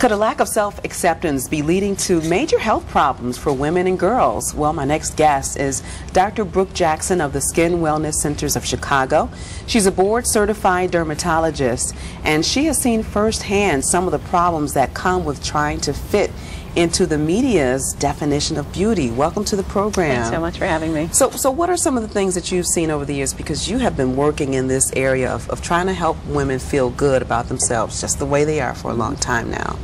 Could a lack of self-acceptance be leading to major health problems for women and girls? Well, my next guest is Dr. Brooke Jackson of the Skin Wellness Centers of Chicago. She's a board-certified dermatologist, and she has seen firsthand some of the problems that come with trying to fit into the media's definition of beauty. Welcome to the program. Thanks so much for having me. So what are some of the things that you've seen over the years, because you have been working in this area of trying to help women feel good about themselves just the way they are for a long time now?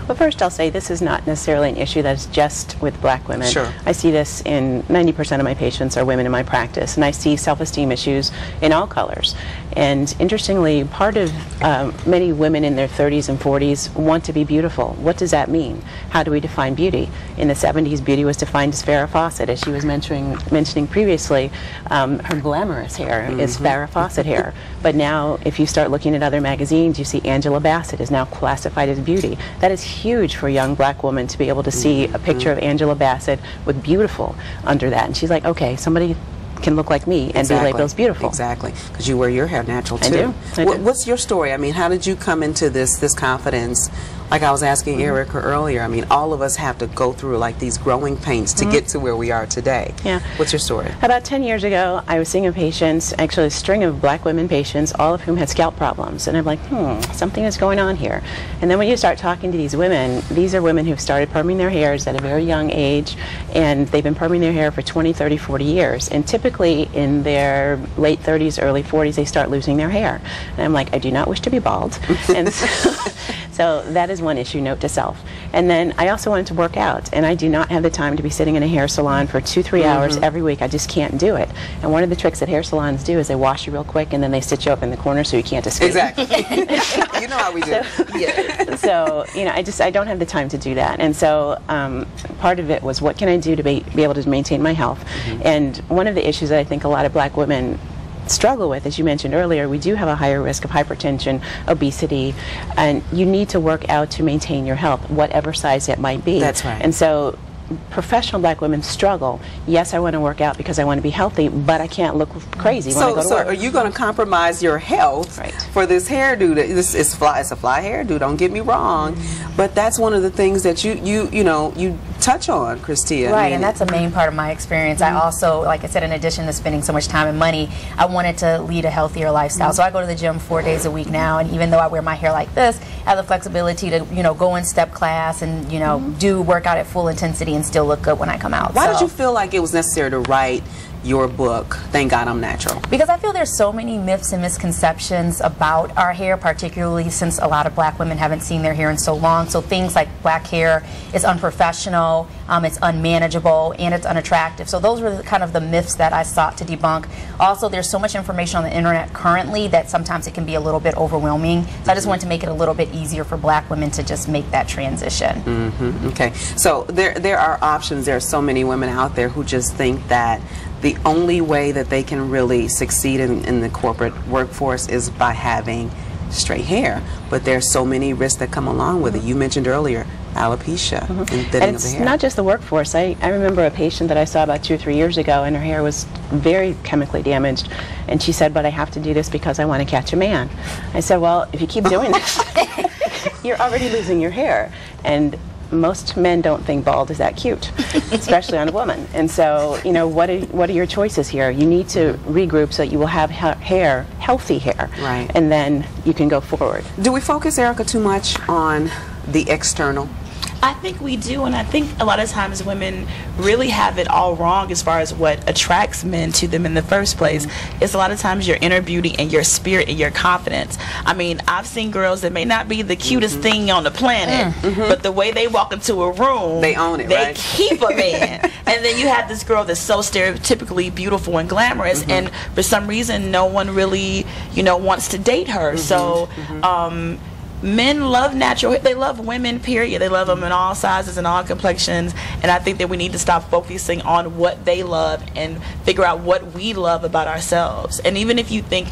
Well, first I'll say this is not necessarily an issue that's just with black women. Sure. I see this in 90% of my patients are women in my practice, and I see self-esteem issues in all colors. And interestingly, part of many women in their 30s and 40s want to be beautiful. What does that mean? How do we define beauty? In the 70s, beauty was defined as Farrah Fawcett, as she was mentioning previously. Her glamorous hair is Farrah Fawcett hair. But now, if you start looking at other magazines, you see Angela Bassett is now classified as beauty. That is huge for a young black woman to be able to see a picture of Angela Bassett with beautiful under that. And she's like, okay, somebody can look like me and be labeled as beautiful. Exactly, because you wear your hair natural too. I do. What's your story? I mean, how did you come into this confidence? Like I was asking Erica earlier, I mean, all of us have to go through like these growing pains to get to where we are today. Yeah. What's your story? About 10 years ago, I was seeing a patient, actually a string of black women patients, all of whom had scalp problems. And I'm like, something is going on here. And then when you start talking to these are women who've started perming their hairs at a very young age, and they've been perming their hair for 20, 30, 40 years. And typically in their late 30s, early 40s, they start losing their hair. And I'm like, I do not wish to be bald. And so that is one issue, note to self. And then I also wanted to work out, and I do not have the time to be sitting in a hair salon for 2-3 hours every week. I just can't do it. And one of the tricks that hair salons do is they wash you real quick and then they sit you up in the corner so you can't escape. Exactly. You know how we do. So you know, I don't have the time to do that. And so part of it was, what can I do to be able to maintain my health? And one of the issues that I think a lot of black women struggle with, as you mentioned earlier, we do have a higher risk of hypertension, obesity, and you need to work out to maintain your health, whatever size it might be. That's right. And so professional black women struggle. Yes, I want to work out because I want to be healthy, but I can't look crazy when I go to work. So are you going to compromise your health for this hairdo? It's a fly hairdo, don't get me wrong, but that's one of the things that you touch on, Christia. Right, and that's a main part of my experience. I also, like I said, in addition to spending so much time and money, I wanted to lead a healthier lifestyle. So I go to the gym 4 days a week now, and even though I wear my hair like this, I have the flexibility to, go in step class and, do workout at full intensity and still look good when I come out. Why did you feel like it was necessary to write your book, Thank God I'm Natural? Because I feel there's so many myths and misconceptions about our hair, particularly since a lot of black women haven't seen their hair in so long. So things like black hair is unprofessional, it's unmanageable, and it's unattractive. So those were kind of the myths that I sought to debunk. Also, there's so much information on the internet currently that sometimes it can be a little bit overwhelming. So I just wanted to make it a little bit easier for black women to just make that transition. Okay, so there are options. There are so many women out there who just think that the only way that they can really succeed in the corporate workforce is by having straight hair, but there's so many risks that come along with it. You mentioned earlier alopecia and thinning of the hair. It's not just the workforce. I remember a patient that I saw about 2 or 3 years ago, and her hair was very chemically damaged, and she said, but I have to do this because I want to catch a man. I said, well, if you keep doing this, you're already losing your hair. And most men don't think bald is that cute, especially on a woman. And so, what are your choices here? You need to regroup so that you will have hair, healthy hair, right? And then you can go forward. Do we focus, Erica, too much on the external? I think we do, and I think a lot of times women really have it all wrong as far as what attracts men to them in the first place. It's a lot of times your inner beauty and your spirit and your confidence. I mean, I've seen girls that may not be the cutest thing on the planet, but the way they walk into a room, they own it, they keep a man. And then you have this girl that's so stereotypically beautiful and glamorous, and for some reason no one really, wants to date her. So men love natural hair. They love women, period. They love them in all sizes and all complexions, and I think that we need to stop focusing on what they love and figure out what we love about ourselves. And even if you think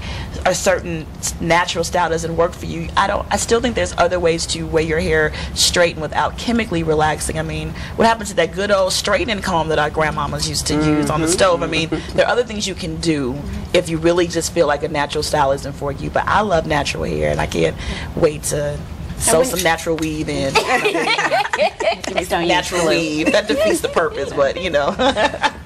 a certain natural style doesn't work for you, I still think there's other ways to wear your hair straighten without chemically relaxing. I mean, what happened to that good old straightening comb that our grandmamas used to use on the stove? I mean, there are other things you can do if you really just feel like a natural style isn't for you. But I love natural hair, and I can't wait to sew some natural weave in. Give me some natural weave. That defeats the purpose, but you know.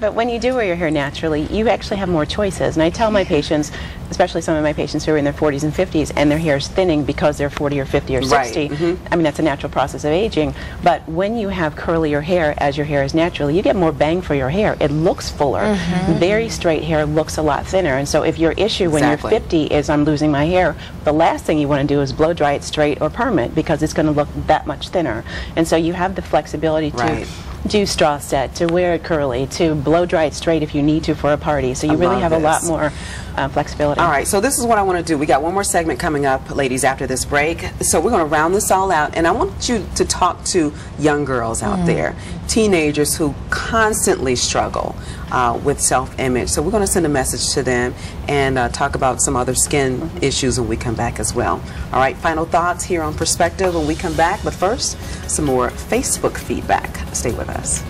But when you do wear your hair naturally, you actually have more choices. And I tell my patients, especially some of my patients who are in their 40s and 50s, and their hair is thinning because they're 40 or 50 or 60. Right. I mean, that's a natural process of aging. But when you have curlier hair, as your hair is natural, you get more bang for your hair. It looks fuller. Very straight hair looks a lot thinner. And so if your issue when you're 50 is I'm losing my hair, the last thing you want to do is blow dry it straight or perm it, because it's going to look that much thinner. And so you have the flexibility to do straw set, to wear it curly, to blow dry it straight if you need to for a party. So you really have a lot more flexibility. All right, so this is what I want to do. We got one more segment coming up, ladies, after this break. So we're going to round this all out, and I want you to talk to young girls out there, teenagers who constantly struggle with self-image. So we're going to send a message to them and talk about some other skin issues when we come back as well. All right, final thoughts here on Perspective when we come back. But first, some more Facebook feedback. Stay with us.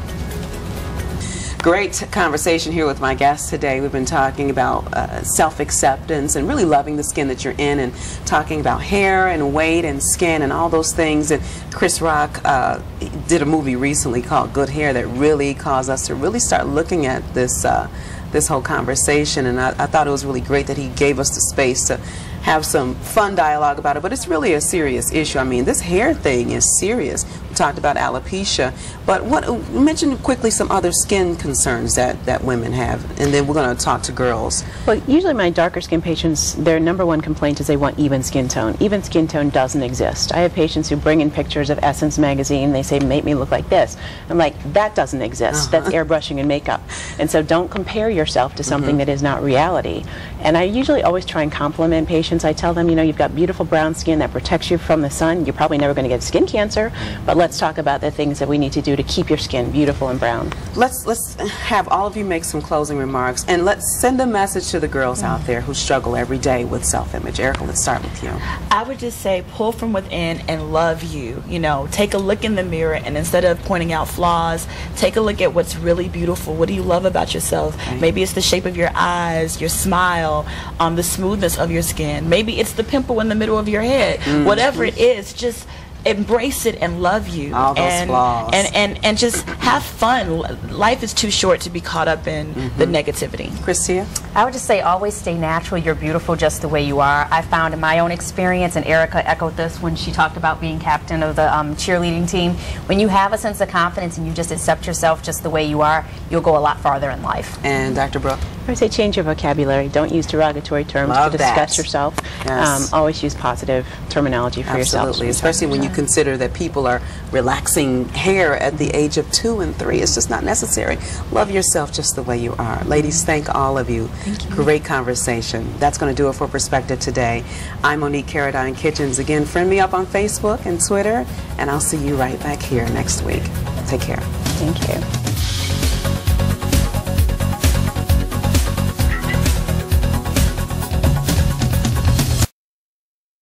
Great conversation here with my guests today. We've been talking about self-acceptance and really loving the skin that you're in, and talking about hair and weight and skin and all those things. And Chris Rock did a movie recently called Good Hair that really caused us to really start looking at this this whole conversation. And I thought it was really great that he gave us the space to have some fun dialogue about it, but it's really a serious issue. I mean, this hair thing is serious. We talked about alopecia, but mention quickly some other skin concerns that women have, and then we're going to talk to girls. Well, usually my darker skin patients, their #1 complaint is they want even skin tone. Even skin tone doesn't exist. I have patients who bring in pictures of Essence magazine. They say, make me look like this. I'm like, that doesn't exist. That's airbrushing and makeup. And so don't compare yourself to something that is not reality. And I usually always try and compliment patients. I tell them, you know, you've got beautiful brown skin that protects you from the sun. You're probably never going to get skin cancer, but let's talk about the things that we need to do to keep your skin beautiful and brown. Let's have all of you make some closing remarks, and let's send a message to the girls out there who struggle every day with self-image. Erica, let's start with you. I would just say pull from within and love you. You know, take a look in the mirror, and instead of pointing out flaws, take a look at what's really beautiful. What do you love about yourself? Maybe it's the shape of your eyes, your smile, the smoothness of your skin. Maybe it's the pimple in the middle of your head. Whatever it is, just embrace it and love you. All those flaws. And just have fun. Life is too short to be caught up in the negativity. Christia? I would just say always stay natural. You're beautiful just the way you are. I found in my own experience, and Erica echoed this when she talked about being captain of the cheerleading team, when you have a sense of confidence and you just accept yourself just the way you are, you'll go a lot farther in life. And Dr. Brooke? I would say change your vocabulary. Don't use derogatory terms to discuss yourself. Yes. Always use positive terminology for yourself. Absolutely, especially when you consider that people are relaxing hair at the age of 2 and 3. It's just not necessary. Love yourself just the way you are. Ladies, thank all of you. Thank you. Great conversation. That's going to do it for Perspective today. I'm Monique Caradine Kitchens. Again, friend me up on Facebook and Twitter, and I'll see you right back here next week. Take care. Thank you.